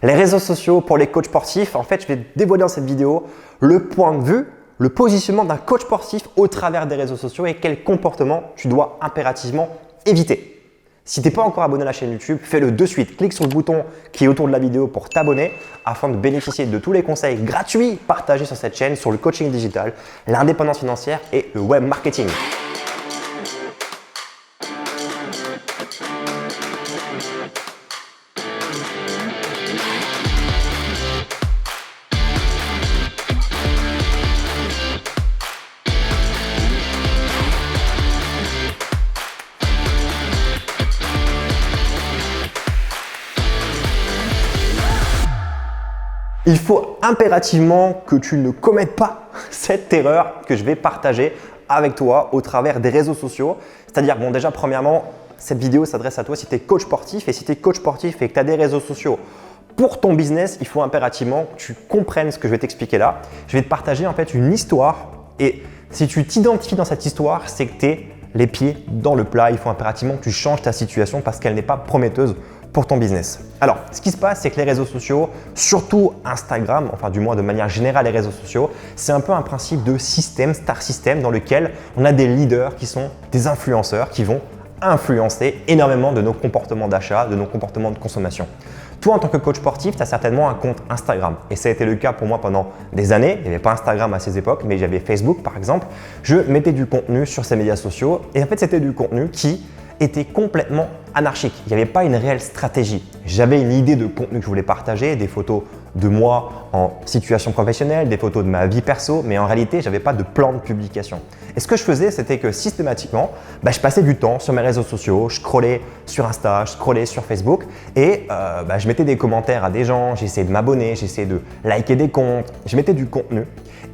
Les réseaux sociaux pour les coachs sportifs, en fait, je vais dévoiler dans cette vidéo le point de vue, le positionnement d'un coach sportif au travers des réseaux sociaux et quel comportement tu dois impérativement éviter. Si tu n'es pas encore abonné à la chaîne YouTube, fais-le de suite. Clique sur le bouton qui est autour de la vidéo pour t'abonner afin de bénéficier de tous les conseils gratuits partagés sur cette chaîne sur le coaching digital, l'indépendance financière et le web marketing. Il faut impérativement que tu ne commettes pas cette erreur que je vais partager avec toi au travers des réseaux sociaux. C'est-à-dire, bon, déjà, premièrement, cette vidéo s'adresse à toi si tu es coach sportif et si tu es coach sportif et que tu as des réseaux sociaux. Pour ton business, il faut impérativement que tu comprennes ce que je vais t'expliquer là. Je vais te partager en fait une histoire et si tu t'identifies dans cette histoire, c'est que tu es les pieds dans le plat. Il faut impérativement que tu changes ta situation parce qu'elle n'est pas prometteuse pour ton business. Alors, ce qui se passe, c'est que les réseaux sociaux, surtout Instagram, enfin du moins de manière générale les réseaux sociaux, c'est un peu un principe de système, star system, dans lequel on a des leaders qui sont des influenceurs qui vont influencer énormément de nos comportements d'achat, de nos comportements de consommation. Toi, en tant que coach sportif, tu as certainement un compte Instagram et ça a été le cas pour moi pendant des années. Il n'y avait pas Instagram à ces époques, mais j'avais Facebook par exemple. Je mettais du contenu sur ces médias sociaux et en fait, c'était du contenu qui était complètement anarchique. Il n'y avait pas une réelle stratégie. J'avais une idée de contenu que je voulais partager, des photos de moi en situation professionnelle, des photos de ma vie perso, mais en réalité, je n'avais pas de plan de publication. Et ce que je faisais, c'était que systématiquement, je passais du temps sur mes réseaux sociaux, je scrollais sur Insta, je scrollais sur Facebook et je mettais des commentaires à des gens, j'essayais de m'abonner, j'essayais de liker des comptes, je mettais du contenu.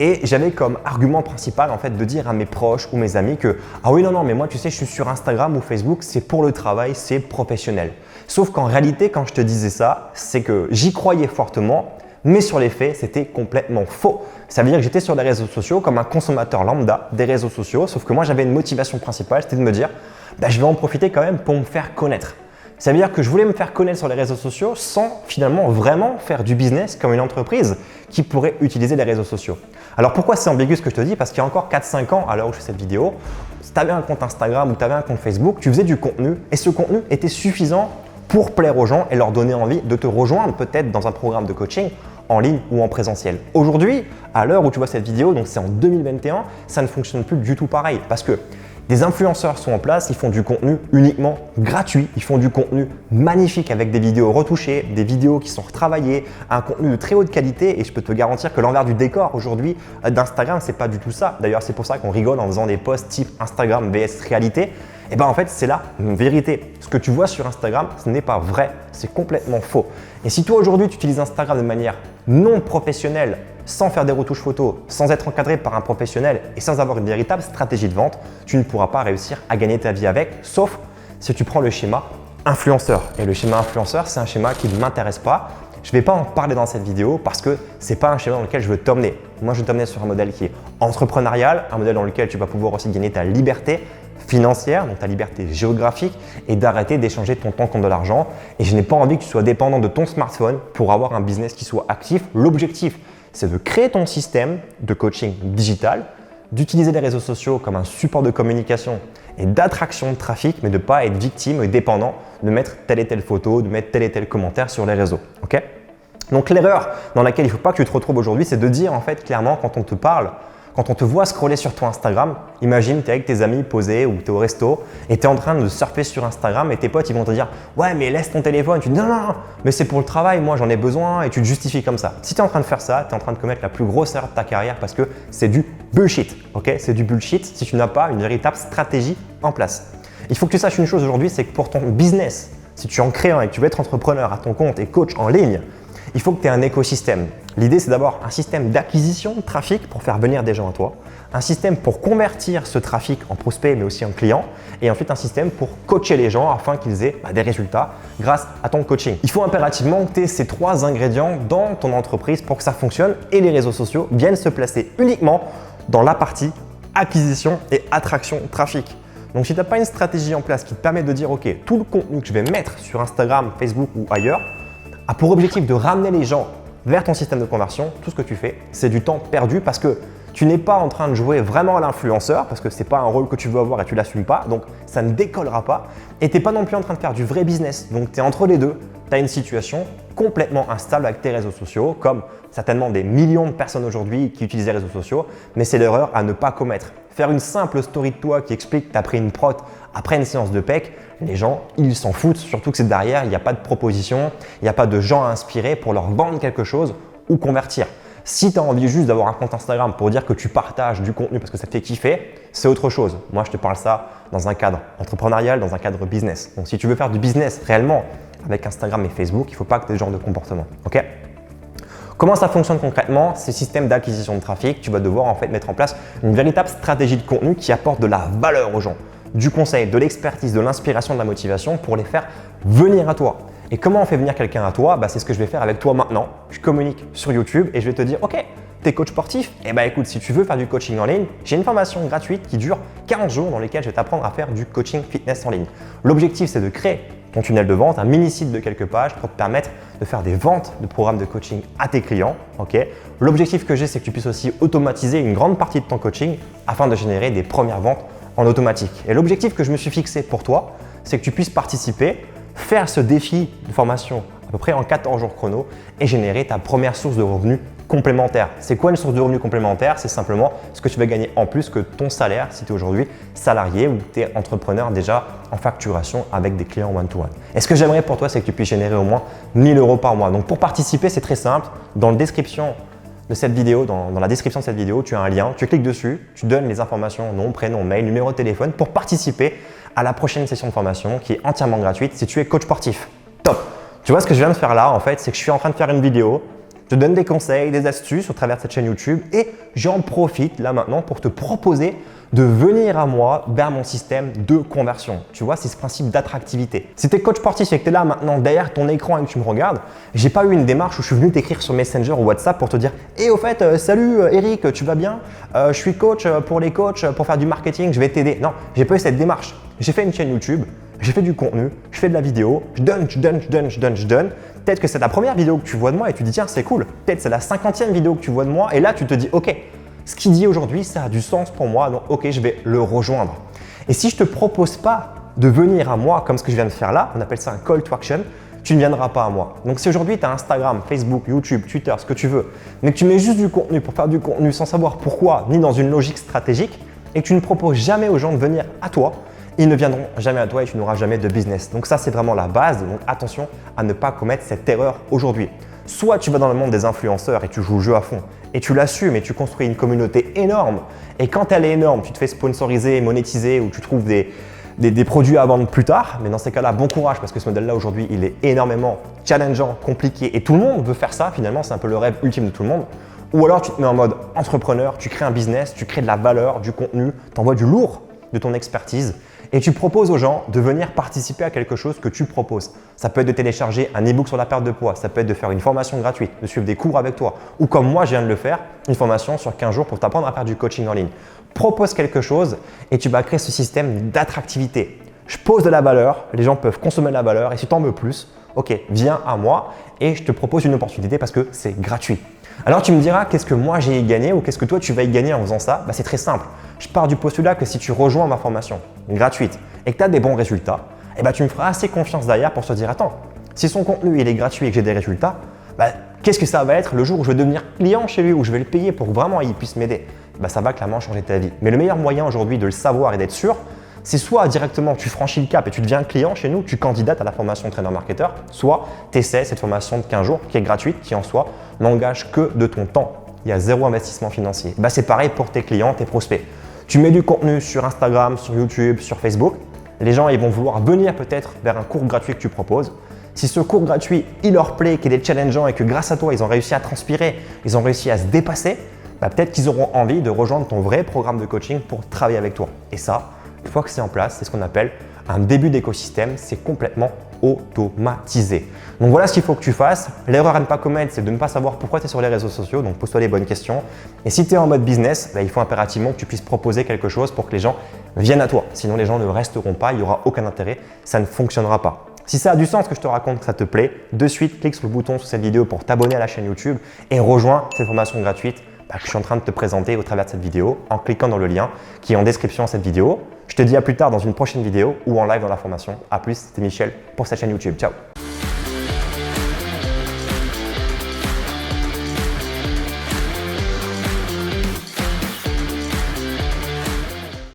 Et j'avais comme argument principal en fait de dire à mes proches ou mes amis que « Ah oui, non, mais moi tu sais, je suis sur Instagram ou Facebook, c'est pour le travail, c'est professionnel. » Sauf qu'en réalité, quand je te disais ça, c'est que j'y croyais fortement, mais sur les faits, c'était complètement faux. Ça veut dire que j'étais sur les réseaux sociaux comme un consommateur lambda des réseaux sociaux, sauf que moi j'avais une motivation principale, c'était de me dire je vais en profiter quand même pour me faire connaître. Ça veut dire que je voulais me faire connaître sur les réseaux sociaux sans finalement vraiment faire du business comme une entreprise qui pourrait utiliser les réseaux sociaux. Alors pourquoi c'est ambigu ce que je te dis? Parce qu'il y a encore 4-5 ans, à l'heure où je fais cette vidéo, si tu avais un compte Instagram ou tu avais un compte Facebook, tu faisais du contenu et ce contenu était suffisant pour plaire aux gens et leur donner envie de te rejoindre peut-être dans un programme de coaching en ligne ou en présentiel. Aujourd'hui, à l'heure où tu vois cette vidéo, donc c'est en 2021, ça ne fonctionne plus du tout pareil parce que des influenceurs sont en place, ils font du contenu uniquement gratuit, ils font du contenu magnifique avec des vidéos retouchées, des vidéos qui sont retravaillées, un contenu de très haute qualité et je peux te garantir que l'envers du décor aujourd'hui d'Instagram, c'est pas du tout ça. D'ailleurs, c'est pour ça qu'on rigole en faisant des posts type Instagram vs réalité. Et en fait, c'est la vérité. Ce que tu vois sur Instagram, ce n'est pas vrai, c'est complètement faux. Et si toi aujourd'hui, tu utilises Instagram de manière non professionnelle, sans faire des retouches photos, sans être encadré par un professionnel et sans avoir une véritable stratégie de vente, tu ne pourras pas réussir à gagner ta vie avec, sauf si tu prends le schéma influenceur. Et le schéma influenceur, c'est un schéma qui ne m'intéresse pas. Je ne vais pas en parler dans cette vidéo parce que ce n'est pas un schéma dans lequel je veux t'emmener. Moi, je veux t'emmener sur un modèle qui est entrepreneurial, un modèle dans lequel tu vas pouvoir aussi gagner ta liberté financière, donc ta liberté géographique et d'arrêter d'échanger ton temps contre de l'argent. Et je n'ai pas envie que tu sois dépendant de ton smartphone pour avoir un business qui soit actif. L'objectif, c'est de créer ton système de coaching digital, d'utiliser les réseaux sociaux comme un support de communication et d'attraction de trafic, mais de ne pas être victime et dépendant de mettre telle et telle photo, de mettre tel et tel commentaire sur les réseaux. Okay? Donc l'erreur dans laquelle il ne faut pas que tu te retrouves aujourd'hui, c'est de dire en fait clairement quand on te parle, quand on te voit scroller sur ton Instagram, imagine tu es avec tes amis posés ou tu es au resto et tu es en train de surfer sur Instagram et tes potes ils vont te dire « Ouais mais laisse ton téléphone ». Tu dis « Non, mais c'est pour le travail, moi j'en ai besoin » et tu te justifies comme ça. Si tu es en train de faire ça, tu es en train de commettre la plus grosse erreur de ta carrière parce que c'est du bullshit. Okay, c'est du bullshit si tu n'as pas une véritable stratégie en place. Il faut que tu saches une chose aujourd'hui, c'est que pour ton business, si tu en crées un et que tu veux être entrepreneur à ton compte et coach en ligne, il faut que tu aies un écosystème. L'idée, c'est d'avoir un système d'acquisition de trafic pour faire venir des gens à toi, un système pour convertir ce trafic en prospect mais aussi en client et ensuite un système pour coacher les gens afin qu'ils aient des résultats grâce à ton coaching. Il faut impérativement que tu aies ces 3 ingrédients dans ton entreprise pour que ça fonctionne et les réseaux sociaux viennent se placer uniquement dans la partie acquisition et attraction de trafic. Donc si tu n'as pas une stratégie en place qui te permet de dire ok, tout le contenu que je vais mettre sur Instagram, Facebook ou ailleurs, a pour objectif de ramener les gens vers ton système de conversion, tout ce que tu fais, c'est du temps perdu parce que tu n'es pas en train de jouer vraiment à l'influenceur parce que ce n'est pas un rôle que tu veux avoir et tu ne l'assumes pas, donc ça ne décollera pas. Et tu n'es pas non plus en train de faire du vrai business, donc tu es entre les deux. Tu as une situation complètement instable avec tes réseaux sociaux, comme certainement des millions de personnes aujourd'hui qui utilisent les réseaux sociaux, mais c'est l'erreur à ne pas commettre. Faire une simple story de toi qui explique que tu as pris une prot après une séance de PEC, les gens, ils s'en foutent, surtout que c'est derrière, il n'y a pas de proposition, il n'y a pas de gens à inspirer pour leur vendre quelque chose ou convertir. Si tu as envie juste d'avoir un compte Instagram pour dire que tu partages du contenu parce que ça te fait kiffer, c'est autre chose. Moi, je te parle ça dans un cadre entrepreneurial, dans un cadre business. Donc, si tu veux faire du business réellement avec Instagram et Facebook, il ne faut pas que tu aies ce genre de comportement. Ok ? Comment ça fonctionne concrètement? Ces systèmes d'acquisition de trafic, tu vas devoir en fait mettre en place une véritable stratégie de contenu qui apporte de la valeur aux gens, du conseil, de l'expertise, de l'inspiration, de la motivation pour les faire venir à toi. Et comment on fait venir quelqu'un à toi? C'est ce que je vais faire avec toi maintenant. Je communique sur YouTube et je vais te dire, ok, tu es coach sportif? Écoute, si tu veux faire du coaching en ligne, j'ai une formation gratuite qui dure 15 jours dans lesquels je vais t'apprendre à faire du coaching fitness en ligne. L'objectif, c'est de créer ton tunnel de vente, un mini-site de quelques pages pour te permettre de faire des ventes de programmes de coaching à tes clients. L'objectif que j'ai, c'est que tu puisses aussi automatiser une grande partie de ton coaching afin de générer des premières ventes en automatique. Et l'objectif que je me suis fixé pour toi, c'est que tu puisses participer, faire ce défi de formation à peu près en 14 jours chrono et générer ta première source de revenus complémentaire. C'est quoi une source de revenus complémentaire? C'est simplement ce que tu vas gagner en plus que ton salaire si tu es aujourd'hui salarié ou tu es entrepreneur déjà en facturation avec des clients one-to-one. Et ce que j'aimerais pour toi, c'est que tu puisses générer au moins 1 000 € par mois. Donc pour participer, c'est très simple. Dans la description de cette vidéo, dans la description de cette vidéo, tu as un lien, tu cliques dessus, tu donnes les informations, nom, prénom, mail, numéro de téléphone pour participer à la prochaine session de formation qui est entièrement gratuite si tu es coach sportif. Top! Tu vois ce que je viens de faire là en fait, c'est que je suis en train de faire une vidéo. Je te donne des conseils, des astuces au travers de cette chaîne YouTube et j'en profite là maintenant pour te proposer de venir à moi vers mon système de conversion. Tu vois, c'est ce principe d'attractivité. Si tu es coach sportif et que tu es là maintenant derrière ton écran et que tu me regardes, j'ai pas eu une démarche où je suis venu t'écrire sur Messenger ou WhatsApp pour te dire « Hey, au fait, salut Eric, tu vas bien? Je suis coach pour les coachs, pour faire du marketing, je vais t'aider. » Non, j'ai pas eu cette démarche. J'ai fait une chaîne YouTube, j'ai fait du contenu, je fais de la vidéo, je donne. Peut-être que c'est ta première vidéo que tu vois de moi et tu te dis tiens, c'est cool. Peut-être c'est la 50e vidéo que tu vois de moi et là tu te dis ok, ce qu'il dit aujourd'hui, ça a du sens pour moi, donc ok, je vais le rejoindre. Et si je ne te propose pas de venir à moi comme ce que je viens de faire là, on appelle ça un call to action, tu ne viendras pas à moi. Donc si aujourd'hui tu as Instagram, Facebook, YouTube, Twitter, ce que tu veux, mais que tu mets juste du contenu pour faire du contenu sans savoir pourquoi, ni dans une logique stratégique, et que tu ne proposes jamais aux gens de venir à toi, ils ne viendront jamais à toi et tu n'auras jamais de business. Donc ça, c'est vraiment la base. Donc attention à ne pas commettre cette erreur aujourd'hui. Soit tu vas dans le monde des influenceurs et tu joues le jeu à fond et tu l'assumes et tu construis une communauté énorme. Et quand elle est énorme, tu te fais sponsoriser, monétiser ou tu trouves des produits à vendre plus tard. Mais dans ces cas-là, bon courage parce que ce modèle-là aujourd'hui, il est énormément challengeant, compliqué et tout le monde veut faire ça. Finalement, c'est un peu le rêve ultime de tout le monde. Ou alors tu te mets en mode entrepreneur, tu crées un business, tu crées de la valeur, du contenu, tu envoies du lourd de ton expertise et tu proposes aux gens de venir participer à quelque chose que tu proposes. Ça peut être de télécharger un e-book sur la perte de poids, ça peut être de faire une formation gratuite, de suivre des cours avec toi ou comme moi je viens de le faire, une formation sur 15 jours pour t'apprendre à faire du coaching en ligne. Propose quelque chose et tu vas créer ce système d'attractivité. Je pose de la valeur, les gens peuvent consommer de la valeur et si tu en veux plus, ok, viens à moi et je te propose une opportunité parce que c'est gratuit. Alors tu me diras qu'est-ce que moi j'ai y gagné ou qu'est-ce que toi tu vas y gagner en faisant ça? C'est très simple. Je pars du postulat que si tu rejoins ma formation gratuite et que tu as des bons résultats, tu me feras assez confiance derrière pour te dire attends, si son contenu il est gratuit et que j'ai des résultats, qu'est-ce que ça va être le jour où je vais devenir client chez lui, où je vais le payer pour que vraiment il puisse m'aider? Ça va clairement changer ta vie. Mais le meilleur moyen aujourd'hui de le savoir et d'être sûr, c'est soit directement tu franchis le cap et tu deviens client chez nous, tu candidates à la formation trainer marketeur, soit tu essaies cette formation de 15 jours qui est gratuite, qui en soi n'engage que de ton temps. Il y a zéro investissement financier. C'est pareil pour tes clients, tes prospects. Tu mets du contenu sur Instagram, sur YouTube, sur Facebook. Les gens ils vont vouloir venir peut-être vers un cours gratuit que tu proposes. Si ce cours gratuit, il leur plaît, qu'il est challengeant et que grâce à toi, ils ont réussi à transpirer, ils ont réussi à se dépasser, peut-être qu'ils auront envie de rejoindre ton vrai programme de coaching pour travailler avec toi. Et ça, une fois que c'est en place, c'est ce qu'on appelle un début d'écosystème, c'est complètement automatisé. Donc voilà ce qu'il faut que tu fasses. L'erreur à ne pas commettre, c'est de ne pas savoir pourquoi tu es sur les réseaux sociaux, donc pose-toi les bonnes questions. Et si tu es en mode business, il faut impérativement que tu puisses proposer quelque chose pour que les gens viennent à toi. Sinon, les gens ne resteront pas, il n'y aura aucun intérêt, ça ne fonctionnera pas. Si ça a du sens que je te raconte, que ça te plaît, de suite, clique sur le bouton sous cette vidéo pour t'abonner à la chaîne YouTube et rejoins cette formation gratuite que je suis en train de te présenter au travers de cette vidéo en cliquant dans le lien qui est en description de cette vidéo. Je te dis à plus tard dans une prochaine vidéo ou en live dans la formation. A plus, c'était Michel pour cette chaîne YouTube. Ciao!